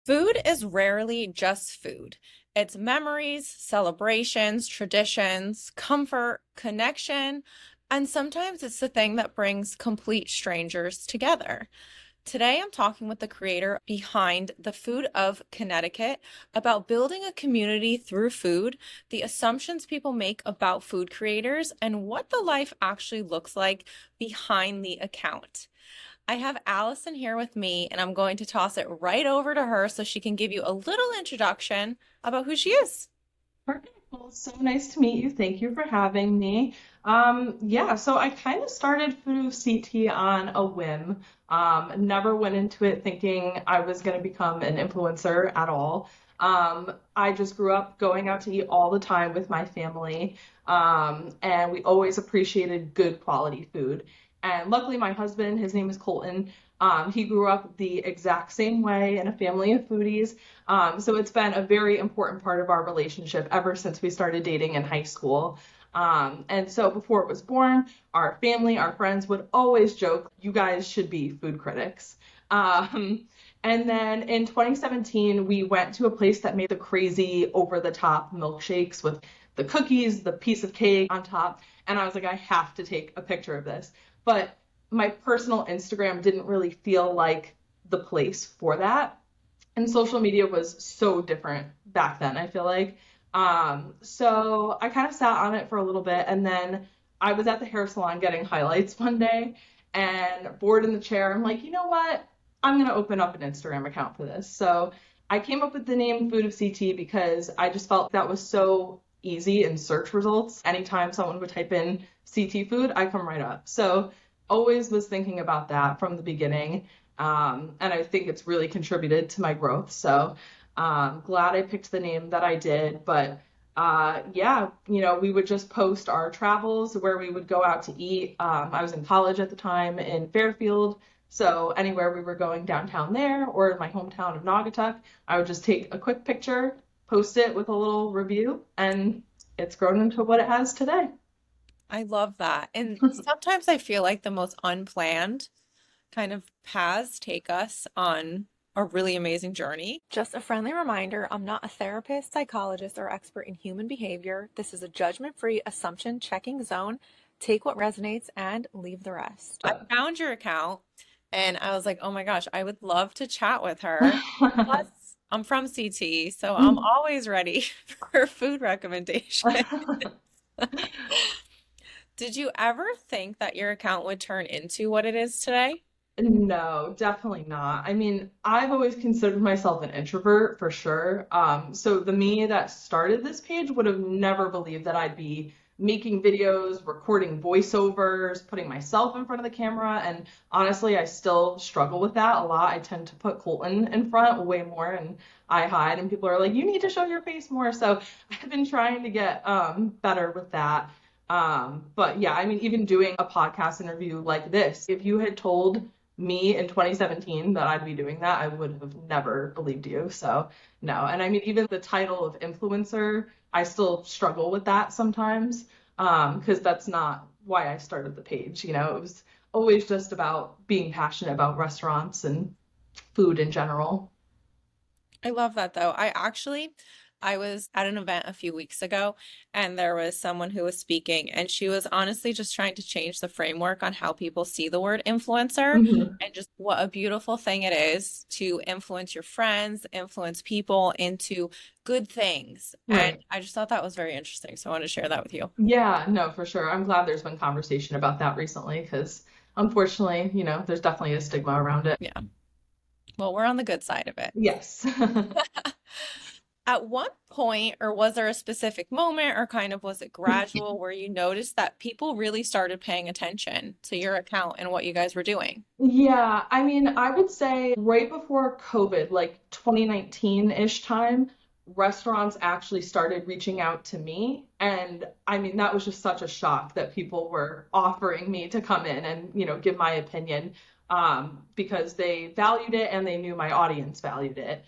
Food is rarely just food. It's memories, celebrations, traditions, comfort, connection, and sometimes it's the thing that brings complete strangers together. Today, I'm talking with the creator behind the Food of Connecticut about building a community through food, the assumptions people make about food creators, and what the life actually looks like behind the account. I have Allison here with me, and I'm going to toss it right over to her so she can give you a little introduction about who she is. Perfect. Well, so nice to meet you. Thank you for having me. So I kind of started Food CT on a whim. Never went into it thinking I was going to become an influencer at all. I just grew up going out to eat all the time with my family, and we always appreciated good quality food. And luckily, my husband, his name is Colton, he grew up the exact same way in a family of foodies. So it's been a very important part of our relationship ever since we started dating in high school. And so before it was born, our family, our friends would always joke, you guys should be food critics. And then in 2017, we went to a place that made the crazy over the top milkshakes with the cookies, the piece of cake on top. And I was like, I have to take a picture of this. But my personal Instagram didn't really feel like the place for that. And social media was so different back then, I feel like. So I kind of sat on it for a little bit, and then I was at the hair salon getting highlights one day and bored in the chair. I'm like, you know what? I'm going to open up an Instagram account for this. So I came up with the name Food of CT because I just felt that was so easy in search results. Anytime someone would type in CT food, I come right up. So always was thinking about that from the beginning. And I think it's really contributed to my growth. So glad I picked the name that I did. But we would just post our travels where we would go out to eat. I was in college at the time in Fairfield. So anywhere we were going downtown there or in my hometown of Naugatuck, I would just take a quick picture, post it with a little review, and it's grown into what it has today. I love that. And sometimes I feel like the most unplanned kind of paths take us on a really amazing journey. Just a friendly reminder, I'm not a therapist, psychologist, or expert in human behavior. This is a judgment-free assumption checking zone. Take what resonates and leave the rest. I found your account and I was like, oh my gosh, I would love to chat with her. Plus, I'm from CT, so I'm always ready for food recommendations. Did you ever think that your account would turn into what it is today? No, definitely not. I mean, I've always considered myself an introvert for sure. So the me that started this page would have never believed that I'd be making videos, recording voiceovers, putting myself in front of the camera. And honestly, I still struggle with that a lot. I tend to put Colton in front way more and I hide, and people are like, you need to show your face more. So I've been trying to get better with that. But yeah, I mean, even doing a podcast interview like this, if you had told me in 2017 that I'd be doing that, I would have never believed you. So no. And I mean, even the title of influencer, I still struggle with that sometimes, because that's not why I started the page. You know, it was always just about being passionate about restaurants and food in general. I love that though. I was at an event a few weeks ago and there was someone who was speaking and she was honestly just trying to change the framework on how people see the word influencer Mhm. and just what a beautiful thing it is to influence your friends, influence people into good things. And Right. I just thought that was very interesting. So I wanted to share that with you. Yeah, no, for sure. I'm glad there's been conversation about that recently because unfortunately, there's definitely a stigma around it. Yeah. Well, we're on the good side of it. Yes. At what point, or was there a specific moment, or kind of was it gradual where you noticed that people really started paying attention to your account and what you guys were doing? Yeah, I mean, I would say right before COVID, like 2019-ish time, restaurants actually started reaching out to me. And I mean, that was just such a shock that people were offering me to come in and, give my opinion, because they valued it and they knew my audience valued it.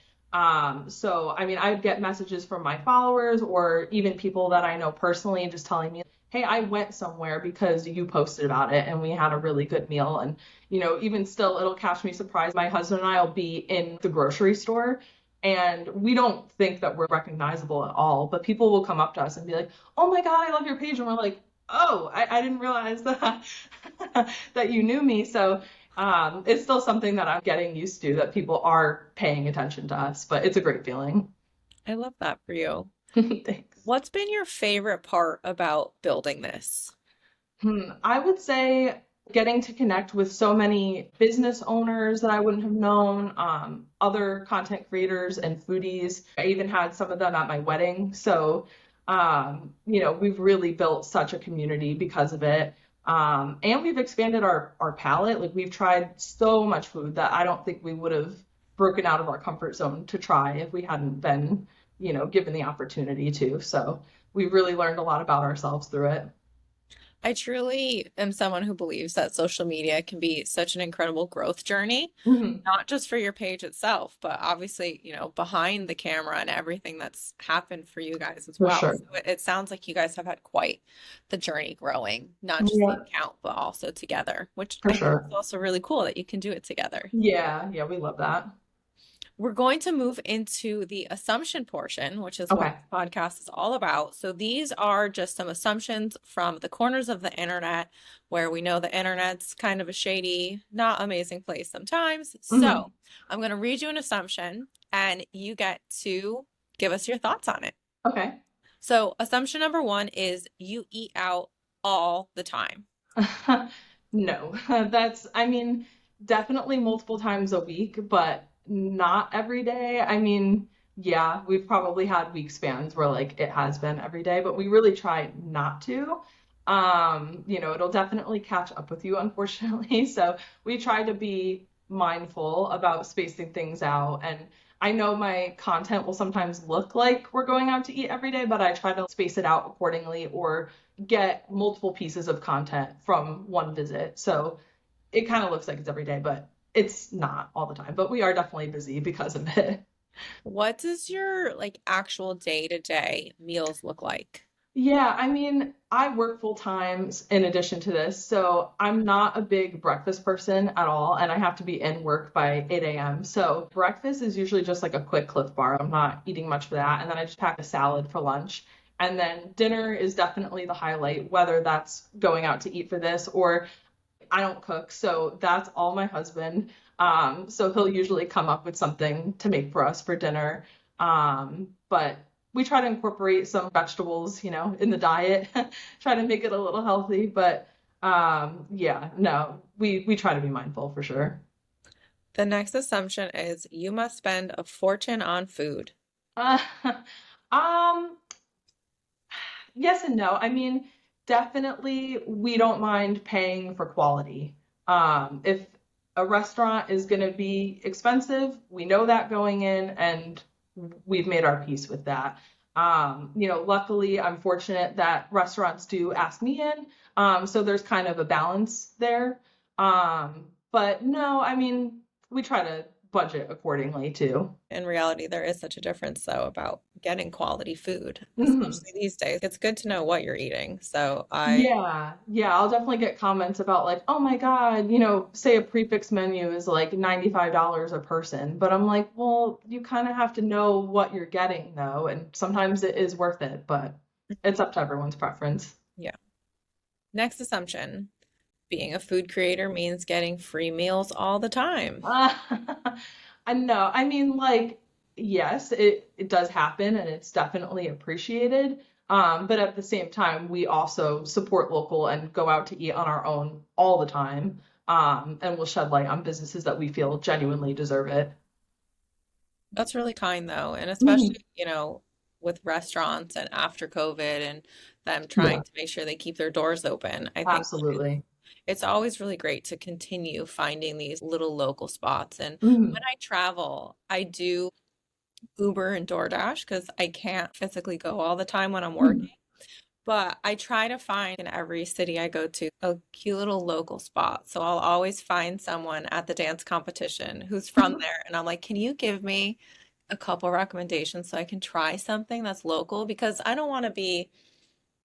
So, I mean, I'd get messages from my followers or even people that I know personally just telling me, hey, I went somewhere because you posted about it and we had a really good meal. And even still, it'll catch me surprised. My husband and I will be in the grocery store And we don't think that we're recognizable at all, but people will come up to us and be like, "Oh my God, I love your page." And we're like, "Oh, I didn't realize that that you knew me." So it's still something that I'm getting used to, that people are paying attention to us, but it's a great feeling. I love that for you. Thanks. What's been your favorite part about building this? I would say getting to connect with so many business owners that I wouldn't have known, other content creators and foodies. I even had some of them at my wedding. So, we've really built such a community because of it. And we've expanded our palate. Like we've tried so much food that I don't think we would have broken out of our comfort zone to try if we hadn't been, given the opportunity to. So we've really learned a lot about ourselves through it. I truly am someone who believes that social media can be such an incredible growth journey, Mhm. not just for your page itself, but obviously, behind the camera and everything that's happened for you guys as For well. sure. So it sounds like you guys have had quite the journey growing, not just the Yeah, account, but also together, which for I think sure. is also really cool that you can do it together. Yeah, yeah, we love that. We're going to move into the assumption portion, which is what Okay. this podcast is all about. So these are just some assumptions from the corners of the internet where we know the internet's kind of a shady, not amazing place sometimes. Hmm. So I'm going to read you an assumption and you get to give us your thoughts on it. Okay. So assumption number one is you eat out all the time. No, I mean, definitely multiple times a week, but not every day. I mean, yeah, we've probably had week spans where like it has been every day, but we really try not to. It'll definitely catch up with you, unfortunately. So we try to be mindful about spacing things out. And I know my content will sometimes look like we're going out to eat every day, but I try to space it out accordingly or get multiple pieces of content from one visit. So it kind of looks like it's every day, but it's not all the time. But we are definitely busy because of it. What does your like actual day-to-day meals look like? Yeah, I mean, I work full time in addition to this, so I'm not a big breakfast person at all, and I have to be in work by 8 a.m. So breakfast is usually just like a quick Cliff Bar. I'm not eating much for that, and then I just pack a salad for lunch. And then dinner is definitely the highlight, whether that's going out to eat for this or I don't cook, so that's all my husband. So he'll usually come up with something to make for us for dinner. But we try to incorporate some vegetables, in the diet, try to make it a little healthy. But yeah, no, we try to be mindful for sure. The next assumption is you must spend a fortune on food. Uh, um, yes and no. I mean, definitely we don't mind paying for quality. If a restaurant is going to be expensive, we know that going in and we've made our peace with that. Luckily, I'm fortunate that restaurants do ask me in. So there's kind of a balance there. But no, I mean, we try to budget accordingly too. In reality, there is such a difference, though, about getting quality food, Mhm. especially these days. It's good to know what you're eating. So Yeah, yeah, I'll definitely get comments about like, oh my God, say a prefix menu is like $95 a person, but I'm like, well, you kind of have to know what you're getting though, and sometimes it is worth it, but it's up to everyone's preference. yeah. Next assumption, being a food creator means getting free meals all the time. Uh, I know. I mean, like, yes, it does happen and it's definitely appreciated. But at the same time, we also support local and go out to eat on our own all the time. And we'll shed light on businesses that we feel genuinely deserve it. That's really kind, though. And Mhm. especially, with restaurants and after COVID and them trying Yeah, to make sure they keep their doors open, I think absolutely. it's always really great to continue finding these little local spots. And when Mhm. I travel, I do Uber and DoorDash because I can't physically go all the time when I'm working. Mhm. But I try to find in every city I go to a cute little local spot. So I'll always find someone at the dance competition who's from there. And I'm like, can you give me a couple recommendations so I can try something that's local? Because I don't want to be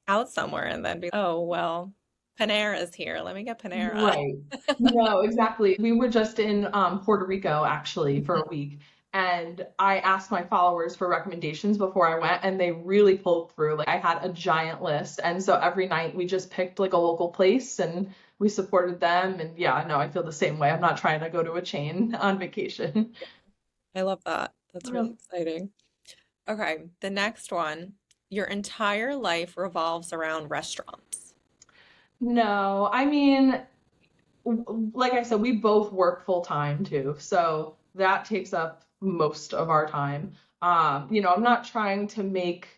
out somewhere and then be, oh, well, Panera's here. Let me get Panera. Right. No, exactly. We were just in Puerto Rico actually for a week. And I asked my followers for recommendations before I went, and they really pulled through. Like I had a giant list. And so every night we just picked like a local place and we supported them. And yeah, no, I feel the same way. I'm not trying to go to a chain on vacation. I love that. That's really Um, exciting. Okay, the next one. Your entire life revolves around restaurants. no, I mean, like I said, we both work full time too, so that takes up most of our time. I'm not trying to make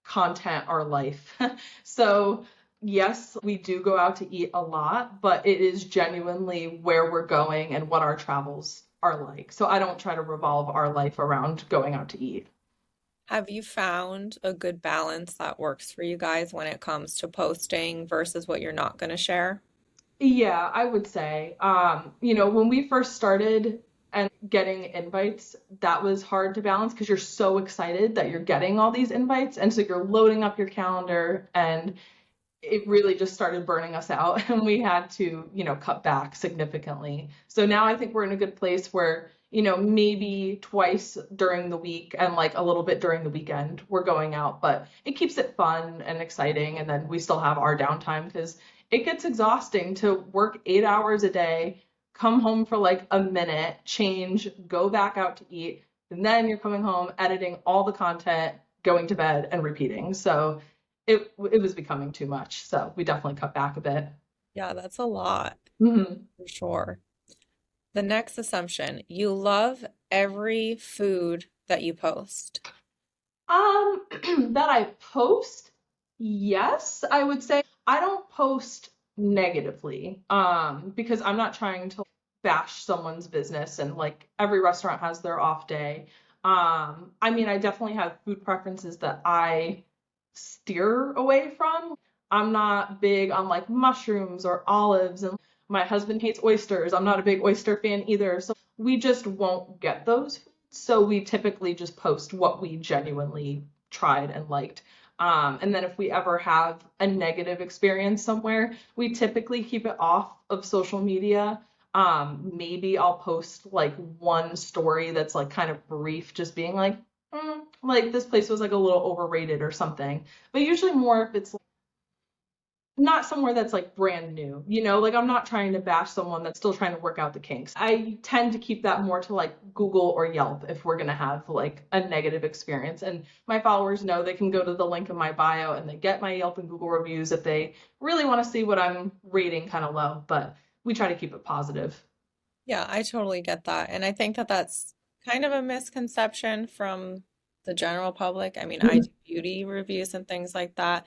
content our life. So, yes, we do go out to eat a lot, but it is genuinely where we're going and what our travels are like. So, I don't try to revolve our life around going out to eat. Have you found a good balance that works for you guys when it comes to posting versus what you're not going to share? Yeah, I would say, when we first started and getting invites, that was hard to balance because you're so excited that you're getting all these invites. And so you're loading up your calendar, and it really just started burning us out and we had to, cut back significantly. So now I think we're in a good place where, maybe twice during the week and like a little bit during the weekend we're going out, but it keeps it fun and exciting. And then we still have our downtime because it gets exhausting to work 8 hours a day, come home for like a minute, change, go back out to eat, and then you're coming home, editing all the content, going to bed and repeating. So it was becoming too much, so we definitely cut back a bit. Yeah, that's a lot hmm for sure. The next assumption, you love every food that you post. that I post, yes, I would say I don't post negatively, because I'm not trying to bash someone's business and like every restaurant has their off day. I mean, I definitely have food preferences that I steer away from. I'm not big on like mushrooms or olives, and my husband hates oysters. I'm not a big oyster fan either. So we just won't get those foods. So we typically just post what we genuinely tried and liked. And then if we ever have a negative experience somewhere, we typically keep it off of social media. Maybe I'll post like one story that's like kind of brief, just being like this place was like a little overrated or something. But usually more if it's not somewhere that's like brand new, like I'm not trying to bash someone that's still trying to work out the kinks. I tend to keep that more to like Google or Yelp if we're going to have like a negative experience. And my followers know they can go to the link in my bio and they get my Yelp and Google reviews if they really want to see what I'm rating kind of low, but we try to keep it positive. Yeah, I totally get that. And I think that that's kind of a misconception from the general public. I mean, I do beauty reviews and things like that.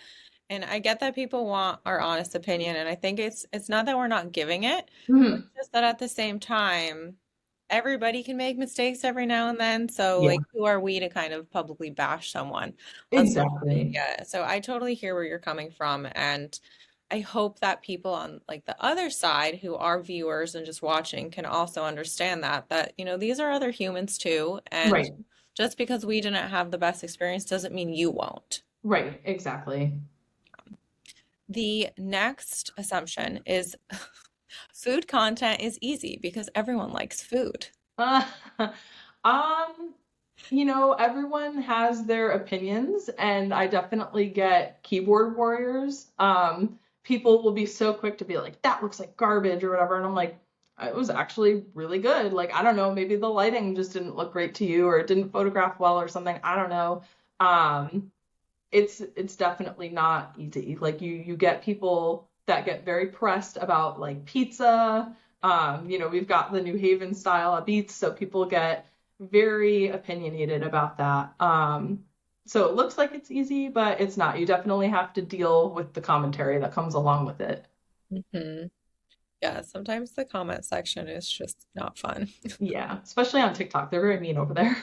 And I get that people want our honest opinion. And I think it's not that we're not giving it, but Mhm. it's just that at the same time, everybody can make mistakes every now and then. So Yeah, like who are we to kind of publicly bash someone on social exactly. media? So I totally hear where you're coming from. And I hope that people on like the other side who are viewers and just watching can also understand that these are other humans too. And Right, just because we didn't have the best experience doesn't mean you won't. right, exactly. The next assumption is food content is easy because everyone likes food. Uh, um, everyone has their opinions, and I definitely get keyboard warriors. People will be so quick to be like, that looks like garbage or whatever. And I'm like, it was actually really good. Like, I don't know, maybe the lighting just didn't look great to you or it didn't photograph well or something. I don't know. Um, it's definitely not easy. Like you get people that get very pressed about like pizza. We've got the New Haven style of beats, so people get very opinionated about that. So it looks like it's easy, but it's not. You definitely have to deal with the commentary that comes along with it. Hmm. Yeah, sometimes the comment section is just not fun. Yeah, especially on TikTok. They're very mean over there.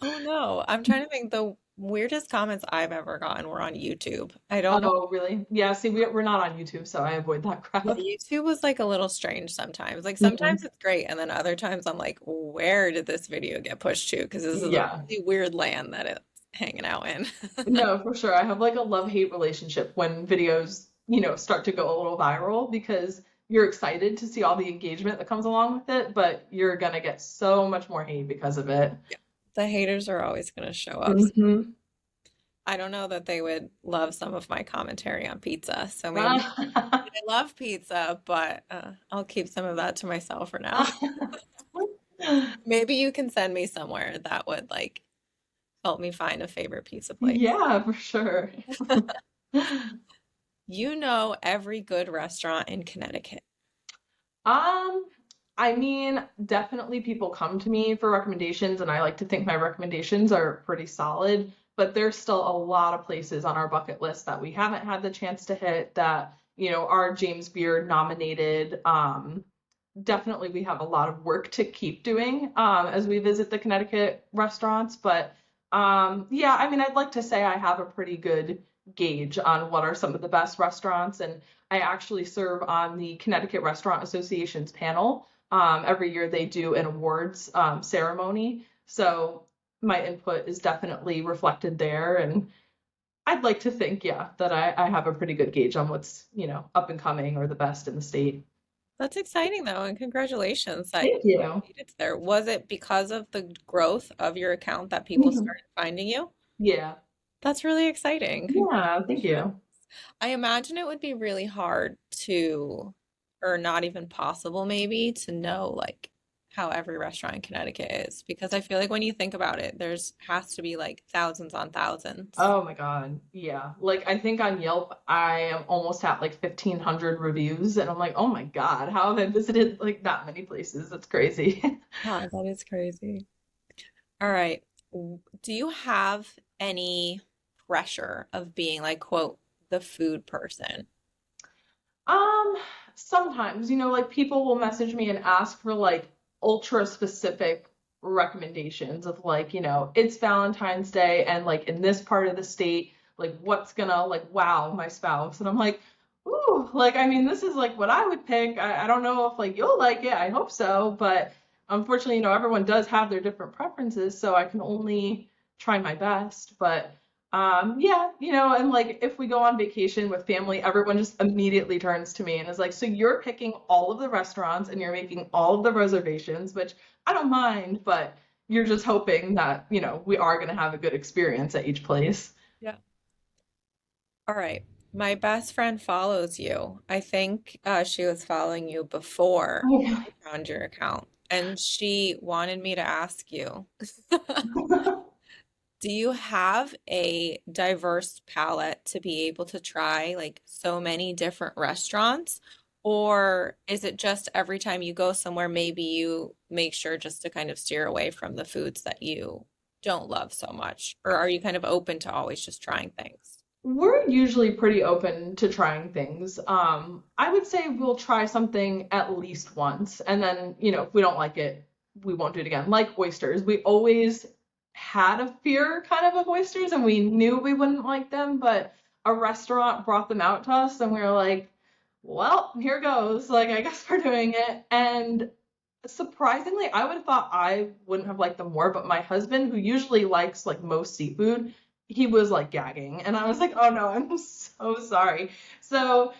Oh no, I'm trying to think the weirdest comments I've ever gotten were on YouTube. I don't know. Oh, really? Yeah, see, we're not on YouTube, so I avoid that Yeah, crap. YouTube was like a little strange sometimes. Like Mhm. sometimes it's great, and then other times I'm like, where did this video get pushed to? Because this is a Yeah. really weird land that it's hanging out in. No, for sure. I have like a love-hate relationship when videos, start to go a little viral because you're excited to see all the engagement that comes along with it, but you're gonna get so much more hate because of it. Yeah. The haters are always going to show up. Hmm. I don't know that they would love some of my commentary on pizza. So maybe I love pizza, but I'll keep some of that to myself for now. Maybe you can send me somewhere that would like help me find a favorite pizza place. Yeah, for sure. You know every good restaurant in Connecticut. Um, I mean, definitely people come to me for recommendations, and I like to think my recommendations are pretty solid, but there's still a lot of places on our bucket list that we haven't had the chance to hit that, are James Beard nominated. Definitely we have a lot of work to keep doing as we visit the Connecticut restaurants, but yeah, I mean, I'd like to say I have a pretty good gauge on what are some of the best restaurants, and I actually serve on the Connecticut Restaurant Association's panel. Every year they do an awards ceremony, so my input is definitely reflected there, and I'd like to think, yeah, that I have a pretty good gauge on what's, up and coming or the best in the state. That's exciting though, and congratulations that Thank you you. made it there. Was it because of the growth of your account that people started finding you? Yeah. That's really exciting. Yeah, thank Congratulations. you. I imagine it would be really hard to, or not even possible maybe, to know like how every restaurant in Connecticut is because I feel like when you think about it, there's has to be like thousands on thousands. Oh my God. Yeah. Like I think on Yelp I am almost at like 1,500 reviews and I'm like, "Oh my God, how have I visited like that many places? That's crazy." Yeah, that is crazy. All right. Do you have any pressure of being like, quote, the food person? Um, Sometimes, like people will message me and ask for like ultra specific recommendations of like, it's Valentine's Day and like in this part of the state, like what's gonna like wow my spouse. And I'm like, ooh, like I mean this is like what I would pick. I don't know if like you'll like it. I hope so, but unfortunately, everyone does have their different preferences, so I can only try my best. But yeah, and like if we go on vacation with family, everyone just immediately turns to me and is like, "So you're picking all of the restaurants and you're making all of the reservations," which I don't mind, but you're just hoping that, we are going to have a good experience at each place. Yeah. All right. My best friend follows you. I think she was following you before Oh, I found your account, and she wanted me to ask you, yeah. do you have a diverse palette to be able to try like so many different restaurants? Or is it just every time you go somewhere, maybe you make sure just to kind of steer away from the foods that you don't love so much? Or are you kind of open to always just trying things? We're usually pretty open to trying things. I would say we'll try something at least once, and then, if we don't like it, we won't do it again. Like oysters, we always had a fear kind of oysters, and we knew we wouldn't like them, but a restaurant brought them out to us, and we were like, well, here goes. Like, I guess we're doing it. And surprisingly, I would have thought I wouldn't have liked them more, but my husband, who usually likes like most seafood, he was like gagging. And I was like, oh no, I'm so sorry. So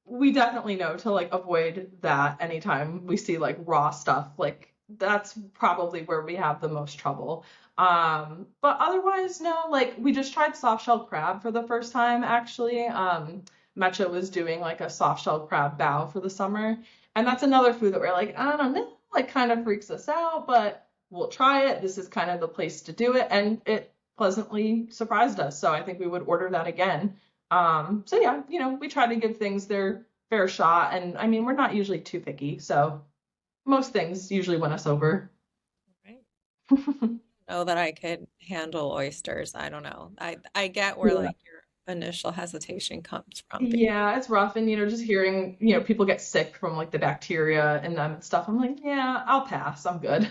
we definitely know to like avoid that anytime we see like raw stuff. Like that's probably where we have the most trouble. But otherwise, no, like we just tried soft shell crab for the first time actually. Mecha was doing like a soft shell crab bao for the summer. And that's another food that we're like, I don't know, like kind of freaks us out, but we'll try it. This is kind of the place to do it. And it pleasantly surprised us. So I think we would order that again. So yeah, we try to give things their fair shot. And I mean, we're not usually too picky. So most things usually win us over. Right. Know that I could handle oysters. I don't know. I get where Yeah. like your initial hesitation comes from. Yeah, it's rough. And, just hearing, people get sick from like the bacteria in them and stuff. I'm like, yeah, I'll pass. I'm good.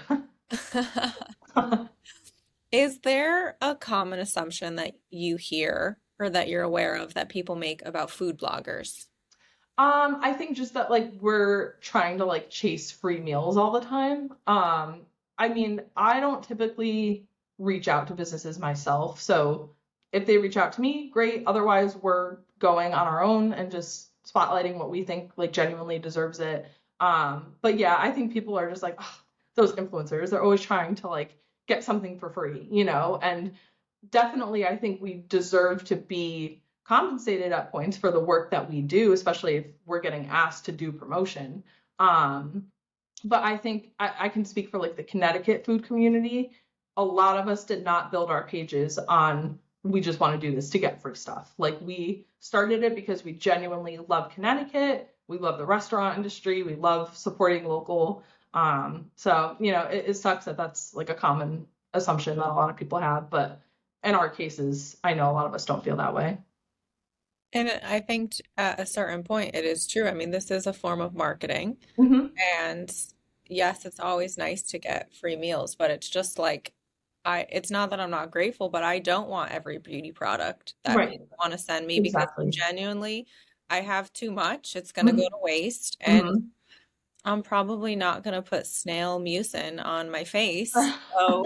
Is there a common assumption that you hear or that you're aware of that people make about food bloggers? I think just that like we're trying to like chase free meals all the time. I mean, I don't typically reach out to businesses myself, so if they reach out to me, great. Otherwise, we're going on our own and just spotlighting what we think like genuinely deserves it. But yeah, I think people are just like, "Ugh, those influencers, they're always trying to like get something for free, you know? And definitely I think we deserve to be compensated at points for the work that we do, especially if we're getting asked to do promotion. Um, but I think I can speak for like the Connecticut food community. A lot of us did not build our pages on we just want to do this to get free stuff. Like we started it because we genuinely love Connecticut. We love the restaurant industry. We love supporting local. So you know, it sucks that that's like a common assumption that a lot of people have, but in our cases, I know a lot of us don't feel that way. And I think at a certain point it is true. I mean, this is a form of marketing. Hmm. And yes, it's always nice to get free meals, but it's just like it's not that I'm not grateful, but I don't want every beauty product that Right. people want to send me because Exactly. genuinely I have too much. It's going to go Hmm. to waste, and Hmm. I'm probably not going to put snail mucin on my face. So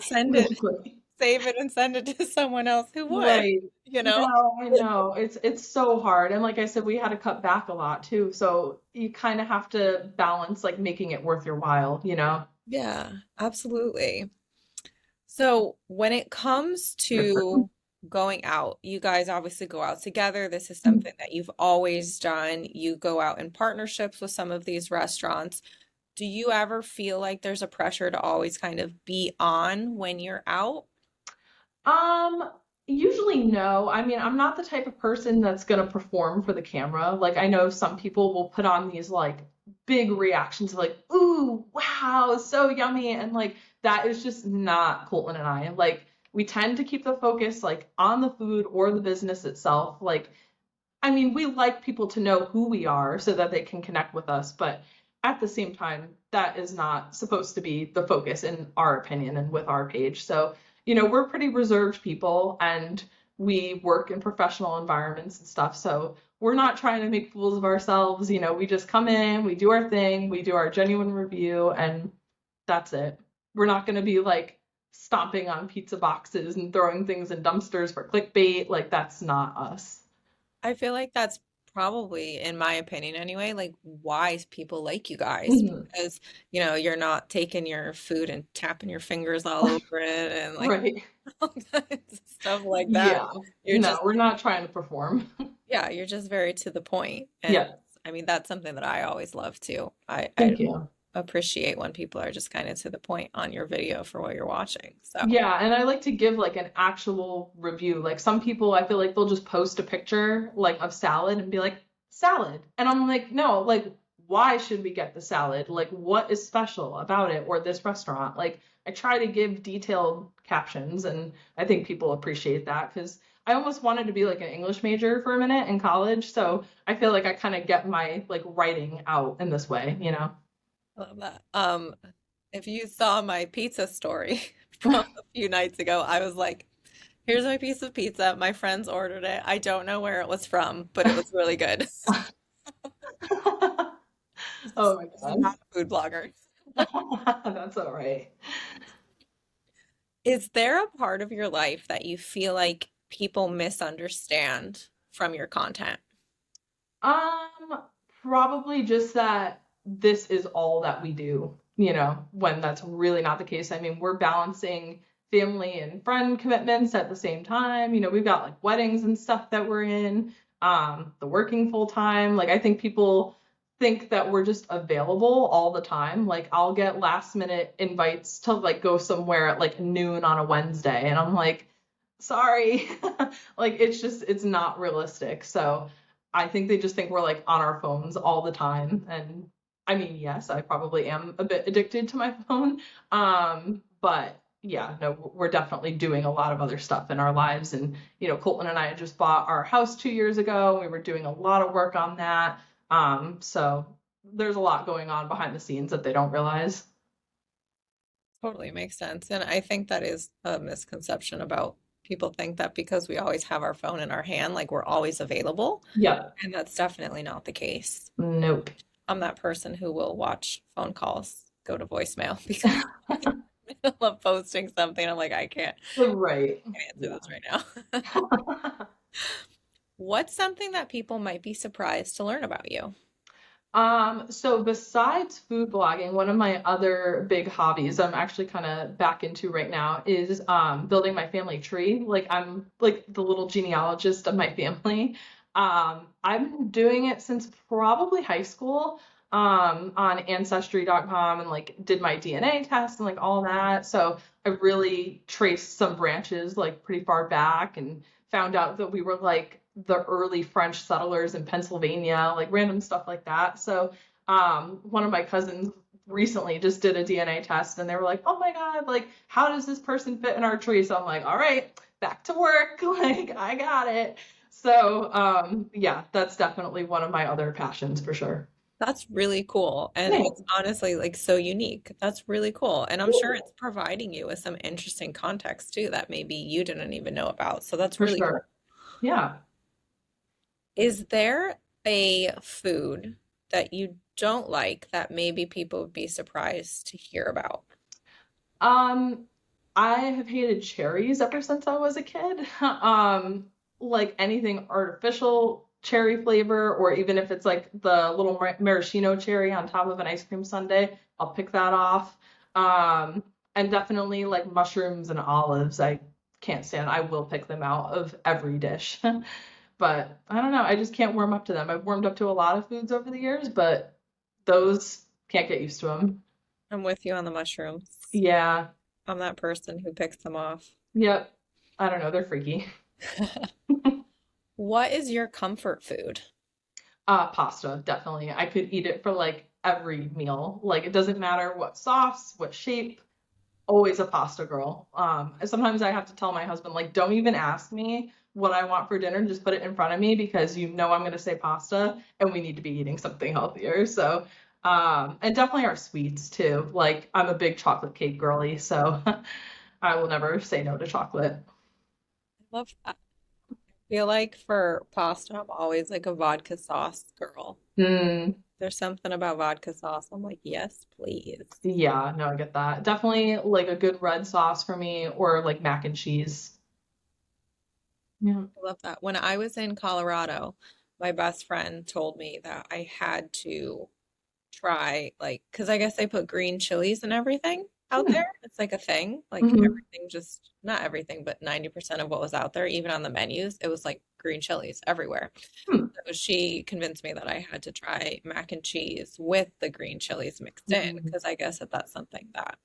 send it, Exactly. save it and send it to someone else who would, Right. you know? No, I know. It's so hard. And like I said, we had to cut back a lot too. So you kind of have to balance like making it worth your while, you know? Yeah, absolutely. So when it comes to going out, you guys obviously go out together. This is something that you've always done. You go out in partnerships with some of these restaurants. Do you ever feel like there's a pressure to always kind of be on when you're out? Um, Usually no. I mean, I'm not the type of person that's gonna perform for the camera. Like I know some people will put on these like big reactions like, ooh, wow, so yummy. And like that is just not Colton and I. Like we tend to keep the focus like on the food or the business itself. Like I mean, we like people to know who we are so that they can connect with us, but at the same time, that is not supposed to be the focus in our opinion and with our page. So, you know, we're pretty reserved people and we work in professional environments and stuff. So, we're not trying to make fools of ourselves. You know, we just come in, we do our thing, we do our genuine review, and that's it. We're not going to be like stomping on pizza boxes and throwing things in dumpsters for clickbait. Like, that's not us. I feel like that's probably, in my opinion anyway, like why people like you guys Mhm. because, you're not taking your food and tapping your fingers all over it and like Right. all kinds of stuff like that. Yeah. You're No, just, we're not trying to perform. yeah, you're just very to the point. And Yeah. I mean, that's something that I always love too. I Thank you. appreciate when people are just kind of to the point on your video for what you're watching. So, Yeah, and I like to give like an actual review. Like some people, I feel like they'll just post a picture like of salad and be like, salad. And I'm like, no, like why should we get the salad? Like what is special about it or this restaurant? Like I try to give detailed captions and I think people appreciate that because I almost wanted to be like an English major for a minute in college. So I feel like I kind of get my like writing out in this way, you know? I love that. If you saw my pizza story from a few nights ago, I was like, here's my piece of pizza. My friends ordered it. I don't know where it was from, but it was really good. This is Oh my this is God. not a food blogger. That's all right. Is there a part of your life that you feel like people misunderstand from your content? Um, Probably just that this is all that we do, you know, when that's really not the case. I mean, we're balancing family and friend commitments at the same time. You know, we've got like weddings and stuff that we're in, the working full time. Like I think people think that we're just available all the time. Like I'll get last minute invites to like go somewhere at like noon on a Wednesday and I'm like, sorry. Like it's not realistic. So I think they just think we're like on our phones all the time. And I mean, yes, I probably am a bit addicted to my phone. But yeah, no, we're definitely doing a lot of other stuff in our lives. And, you know, Colton and I just bought our house 2 years ago. We were doing a lot of work on that. So there's a lot going on behind the scenes that they don't realize. Totally makes sense. And I think that is a misconception about people think that because we always have our phone in our hand, like we're always available. Yep. And that's definitely not the case. Nope. I'm that person who will watch phone calls go to voicemail because I love posting something. I'm like, I can't Right. answer Yeah. this right now. What's something that people might be surprised to learn about you? So besides food blogging, one of my other big hobbies I'm actually kind of back into right now is building my family tree. Like I'm like the little genealogist of my family. I've been doing it since probably high school, on ancestry.com and like did my DNA test and like all that. So I really traced some branches like pretty far back and found out that we were like the early French settlers in Pennsylvania, like random stuff like that. So one of my cousins recently just did a DNA test and they were like, oh my God, like how does this person fit in our tree? So I'm like, all right, back to work. Like I got it. So yeah, that's definitely one of my other passions for sure. That's really cool. And it's Thanks. honestly like so unique. That's really cool. And I'm sure it's providing you with some interesting context too that maybe you didn't even know about. So that's For really cool. sure. Yeah. Is there a food that you don't like that maybe people would be surprised to hear about? Um, I have hated cherries ever since I was a kid. Like anything artificial cherry flavor, or even if it's like the little maraschino cherry on top of an ice cream sundae, I'll pick that off. Um, and definitely like mushrooms and olives, I can't stand. I will pick them out of every dish. But I don't know, I just can't warm up to them. I've warmed up to a lot of foods over the years, but those can't get used to them. I'm with you on the mushrooms. Yeah. I'm that person who picks them off. Yep. I don't know, they're freaky. What is your comfort food? Pasta, definitely. I could eat it for like every meal. Like it doesn't matter what sauce, what shape, always a pasta girl. Sometimes I have to tell my husband, like, don't even ask me what I want for dinner, just put it in front of me because you know I'm gonna say pasta and we need to be eating something healthier. So, and definitely our sweets too. Like I'm a big chocolate cake girly, so I will never say no to chocolate. I love that. I feel like for pasta, I'm always like a vodka sauce girl. Mm, There's something about vodka sauce. I'm like, yes, please. yeah, no, I get that. Definitely like a good red sauce for me or like mac and cheese. Yeah. I love that. When I was in Colorado, my best friend told me that I had to try like because I guess they put green chilies and everything out Hmm. there. It's like a thing. Like Mhm. everything just not everything, but 90% of what was out there, even on the menus, it was like green chilies everywhere. Hmm. So she convinced me that I had to try mac and cheese with the green chilies mixed in Mm. because I guess that that's something that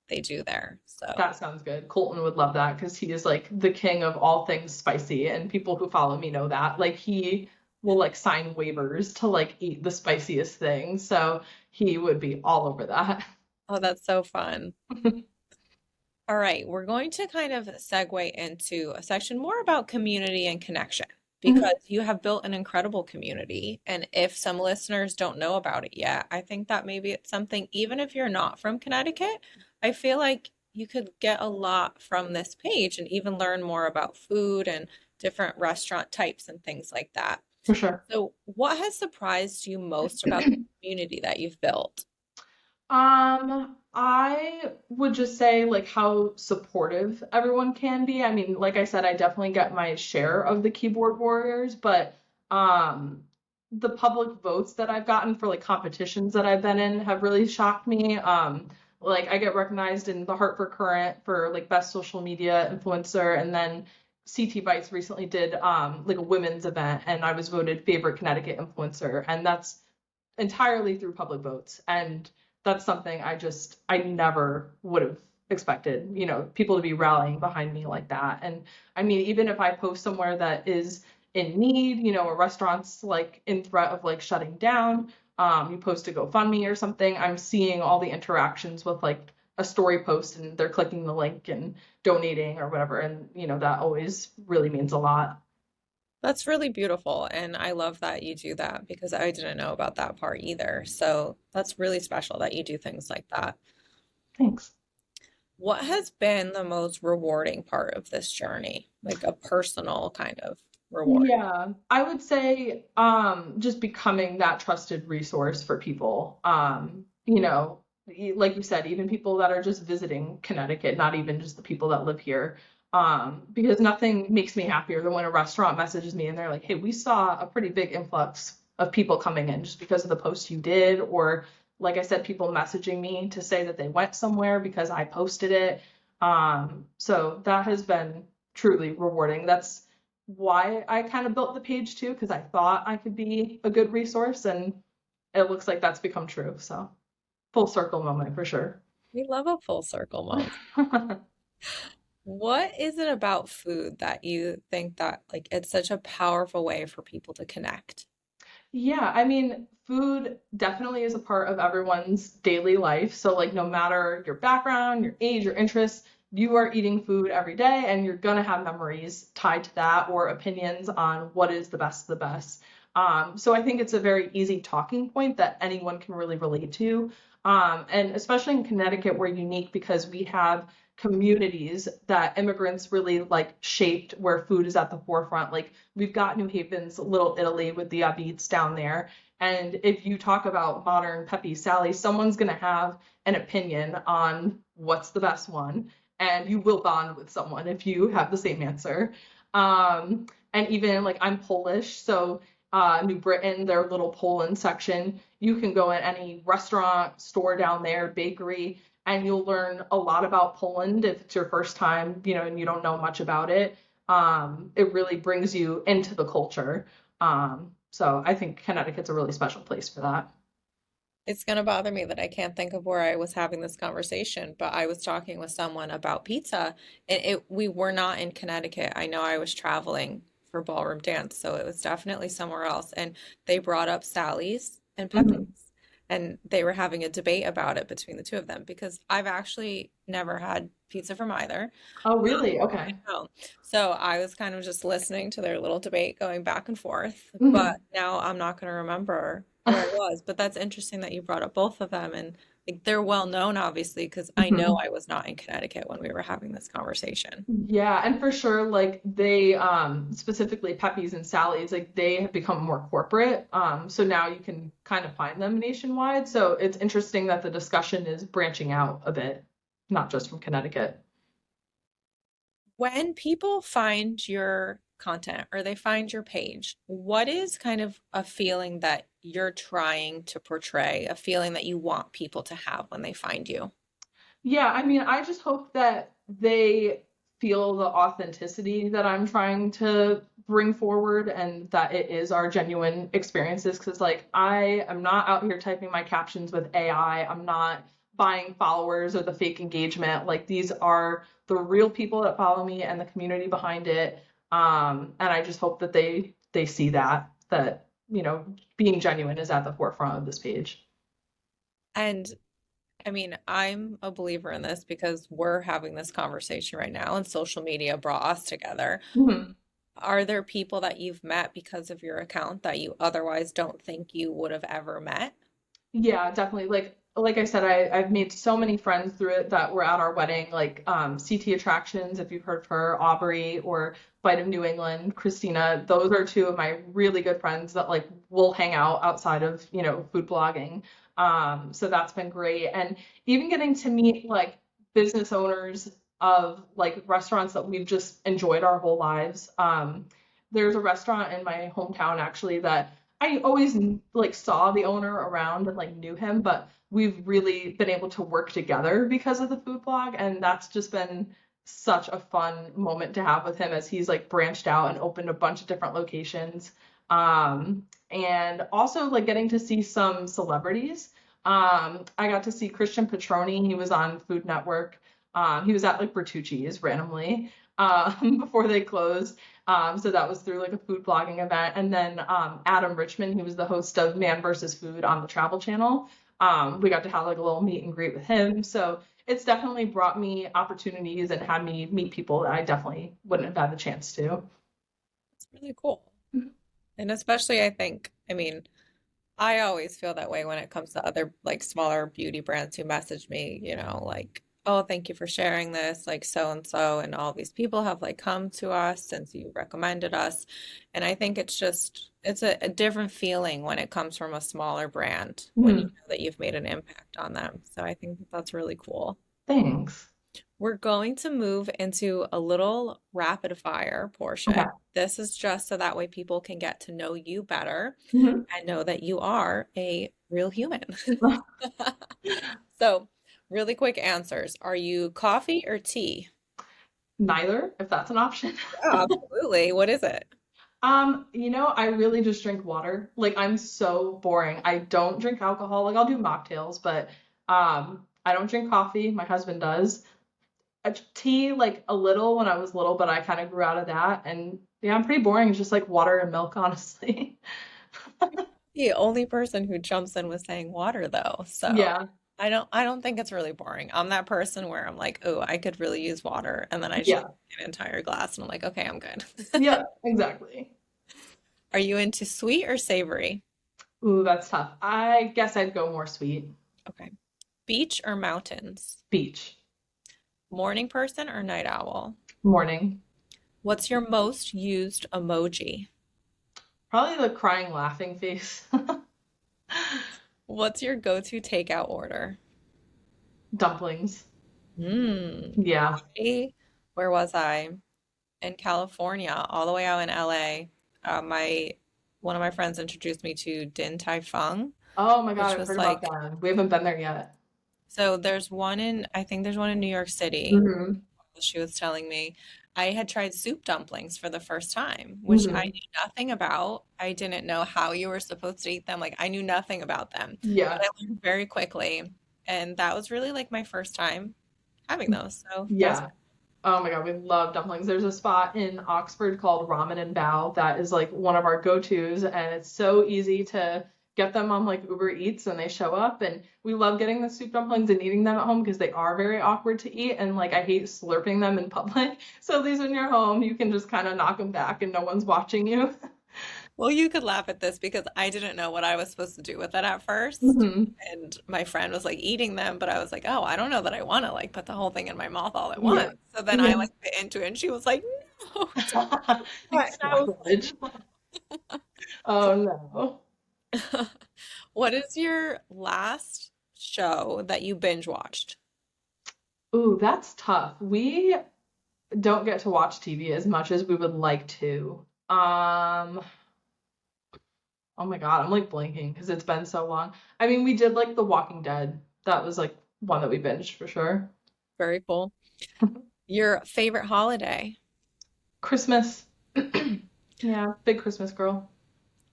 they do there. So That sounds good. Colton would love that because he is like the king of all things spicy, and people who follow me know that. Like he will like sign waivers to like eat the spiciest thing, so he would be all over that. oh, that's so fun. All right, we're going to kind of segue into a section more about community and connection Mhm. because you have built an incredible community. And if some listeners don't know about it yet, I think that maybe it's something, even if you're not from Connecticut, I feel like you could get a lot from this page and even learn more about food and different restaurant types and things like that. For sure. So, what has surprised you most about the community that you've built? I would just say like how supportive everyone can be. I mean, like I said, I definitely get my share of the keyboard warriors, but um the public votes that I've gotten for like competitions that I've been in have really shocked me. Like I get recognized in the Hartford Current for like best social media influencer, and then CT Bites recently did like a women's event and I was voted favorite Connecticut influencer, and that's entirely through public votes. And that's something I never would have expected, people to be rallying behind me like that. And I mean, even if I post somewhere that is in need, a restaurant's like in threat of like shutting down, you post a GoFundMe or something, I'm seeing all the interactions with like a story post and they're clicking the link and donating or whatever. And, that always really means a lot. That's really beautiful. And I love that you do that because I didn't know about that part either. So that's really special that you do things like that. Thanks. What has been the most rewarding part of this journey? Like a personal kind of reward. Yeah, I would say just becoming that trusted resource for people. Like you said, even people that are just visiting Connecticut, not even just the people that live here. Because nothing makes me happier than when a restaurant messages me and they're like, hey, we saw a pretty big influx of people coming in just because of the post you did, or like I said, people messaging me to say that they went somewhere because I posted it. So that has been truly rewarding. That's why I kind of built the page too, because I thought I could be a good resource, and it looks like that's become true. So full circle moment for sure. We love a full circle moment. What is it about food that you think that like it's such a powerful way for people to connect? Yeah, I mean, food definitely is a part of everyone's daily life. So, like, no matter your background, your age, your interests, you are eating food every day and you're gonna have memories tied to that or opinions on what is the best of the best. So I think it's a very easy talking point that anyone can really relate to. And especially in Connecticut, we're unique because we have communities that immigrants really like shaped where food is at the forefront. Like we've got New Haven's Little Italy with the Abites down there. And if you talk about modern Pepe Sally, someone's going to have an opinion on what's the best one. And you will bond with someone if you have the same answer. And even like I'm Polish, so New Britain, their little Poland section, you can go in any restaurant, store down there, bakery, and you'll learn a lot about Poland if it's your first time, and you don't know much about it. It really brings you into the culture. So I think Connecticut's a really special place for that. It's going to bother me that I can't think of where I was having this conversation, but I was talking with someone about pizza, and we were not in Connecticut. I know I was traveling for ballroom dance, so it was definitely somewhere else. And they brought up Sally's and Pepe's, Mhm. and they were having a debate about it between the two of them because I've actually never had pizza from either. Oh, really? Okay. No. So I was kind of just listening to their little debate going back and forth, but Mhm. now I'm not going to remember where I was. But that's interesting that you brought up both of them, and like they're well known, obviously, because I know Mhm. I was not in Connecticut when we were having this conversation. Yeah, and for sure, like they specifically Pepe's and Sally's, like they have become more corporate. So now you can kind of find them nationwide. So it's interesting that the discussion is branching out a bit, not just from Connecticut. When people find your content or they find your page, what is kind of a feeling that you're trying to portray, a feeling that you want people to have when they find you? Yeah, I mean, I just hope that they feel the authenticity that I'm trying to bring forward and that it is our genuine experiences. Because, like, I am not out here typing my captions with AI. I'm not buying followers or the fake engagement. Like, these are the real people that follow me and the community behind it. And I just hope that they see that being genuine is at the forefront of this page. And I mean, I'm a believer in this because we're having this conversation right now and social media brought us together. Mhm. Are there people that you've met because of your account that you otherwise don't think you would have ever met? Yeah, definitely. Like I said, I've made so many friends through it that were at our wedding, like CT Attractions, if you've heard of her, Aubrey, or Bite of New England, Christina. Those are two of my really good friends that like will hang out outside of, food blogging. So that's been great. And even getting to meet like business owners of like restaurants that we've just enjoyed our whole lives. There's a restaurant in my hometown actually that I always like saw the owner around and like knew him, but we've really been able to work together because of the food blog, and that's just been such a fun moment to have with him as he's like branched out and opened a bunch of different locations. And also like getting to see some celebrities. I got to see Christian Petroni. He was on Food Network. He was at like Bertucci's randomly before they closed. So that was through like a food blogging event. And then Adam Richman, he was the host of Man versus Food on the Travel Channel. We got to have like a little meet and greet with him. So it's definitely brought me opportunities and had me meet people that I definitely wouldn't have had the chance to. It's really cool. And especially, I think, I mean, I always feel that way when it comes to other like smaller beauty brands who message me, like, oh, thank you for sharing this, like so and so, and all these people have like come to us since you recommended us. And I think it's a different feeling when it comes from a smaller brand when you Mhm. know that you've made an impact on them. So I think that that's really cool. Thanks. We're going to move into a little rapid fire portion. Okay. This is just so that way people can get to know you better Mhm. and know that you are a real human. So, really quick answers. Are you coffee or tea? Neither, if that's an option. Yeah, absolutely. What is it? I really just drink water. Like I'm so boring. I don't drink alcohol. Like I'll do mocktails, but I don't drink coffee. My husband does. Tea like a little when I was little, but I kind of grew out of that. And yeah, I'm pretty boring. It's just like water and milk, honestly. The only person who jumps in with saying water though. So, Yeah. I don't think it's really boring. I'm that person where I'm like, "Oh, I could really use water." And then I just Yeah. an entire glass and I'm like, "Okay, I'm good." Yeah, exactly. Are you into sweet or savory? Ooh, that's tough. I guess I'd go more sweet. Okay. Beach or mountains? Beach. Morning person or night owl? Morning. What's your most used emoji? Probably the crying laughing face. What's your go-to takeout order? Dumplings. Hmm. Yeah. Where was I? In California, all the way out in LA. My one of my friends introduced me to Din Tai Fung, Oh my God, which I've was heard about like that. We haven't been there yet. so there's one in I think there's one in New York City. Hmm. She was telling me I had tried soup dumplings for the first time, which I Hmm. knew nothing about. I didn't know how you were supposed to eat them. Like I knew nothing about them, but Yeah. I learned very quickly, and that was really like my first time having those. So that was Yeah. Oh my God, we love dumplings. There's a spot in Oxford called Ramen and Bao that is like one of our go-tos, and it's so easy to get them on like Uber Eats and they show up. And we love getting the soup dumplings and eating them at home because they are very awkward to eat. And like I hate slurping them in public. So at least when you're home, you can just kind of knock them back and no one's watching you. well, you could laugh at this because I didn't know what I was supposed to do with it at first. Hmm. And my friend was like eating them, but I was like, oh, I don't know that I want to like put the whole thing in my mouth all at Yeah. once. So then I Yeah. like bit into it and she was like, no, don't do Like it. And I was sacrilege. Oh no. like, what is your last show that you binge watched? Ooh, that's tough. We don't get to watch TV as much as we would like to. Oh my God, I'm like blanking because it's been so long. I mean, we did like The Walking Dead. That was like one that we binged for sure. Very cool. Your favorite holiday? Christmas. Yeah, big Christmas girl.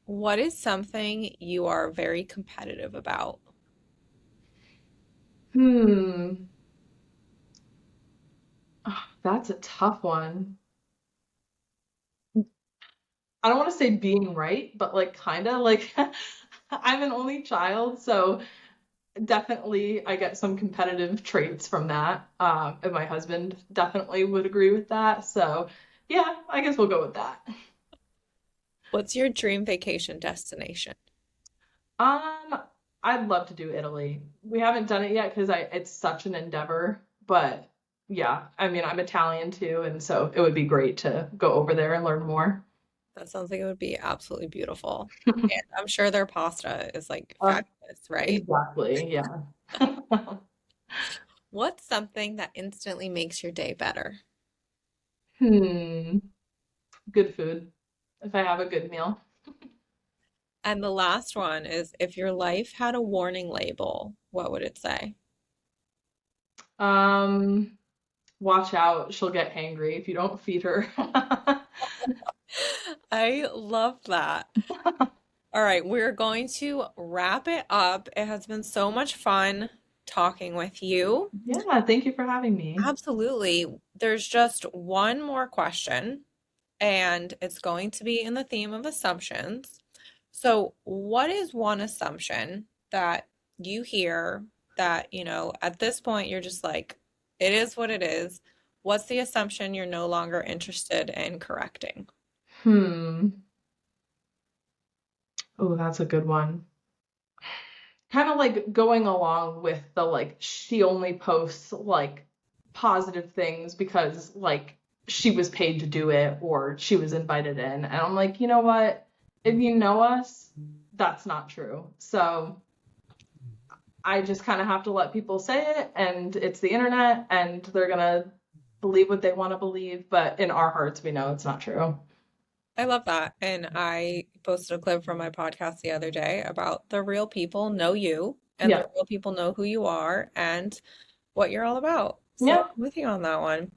What is something you are very competitive about? Hmm. Ah, that's a tough one. I don't want to say being right, but like kind of like I'm an only child, so definitely I get some competitive traits from that. And my husband definitely would agree with that. So yeah, I guess we'll go with that. What's your dream vacation destination? Um, I'd love to do Italy. We haven't done it yet because I it's such an endeavor, but yeah, I mean I'm Italian too, and so it would be great to go over there and learn more. That sounds like it would be absolutely beautiful. And I'm sure their pasta is like Uh, fabulous, right? exactly, yeah. What's something that instantly makes your day better? Hmm, good food. If I have a good meal. And the last one is if your life had a warning label, what would it say? Um, watch out, she'll get hangry if you don't feed her. I love that. All right, we're going to wrap it up. It has been so much fun talking with you. Yeah, thank you for having me. Absolutely. There's just one more question, and it's going to be in the theme of assumptions. So, what is one assumption that you hear that, at this point you're just like, it is what it is? What's the assumption you're no longer interested in correcting? Hmm. Oh, that's a good one. Kind of like going along with the like she only posts like positive things because like she was paid to do it or she was invited in. And I'm like, you know what? If you know us, that's not true. So I just kind of have to let people say it, and it's the internet, and they're gonna believe what they want to believe, but in our hearts, we know it's not true. I love that. And I posted a clip from my podcast the other day about the real people know you and the Yeah. real people know who you are and what you're all about. So Yeah. I'm with you on that one.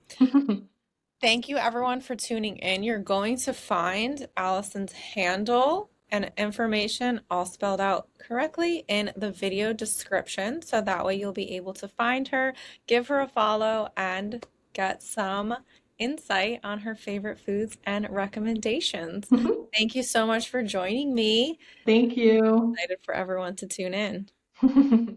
Thank you everyone for tuning in. You're going to find Allison's handle and information all spelled out correctly in the video description. So that way you'll be able to find her, give her a follow, and get some insight on her favorite foods and recommendations. Thank you so much for joining me. Thank you. Excited for everyone to tune in.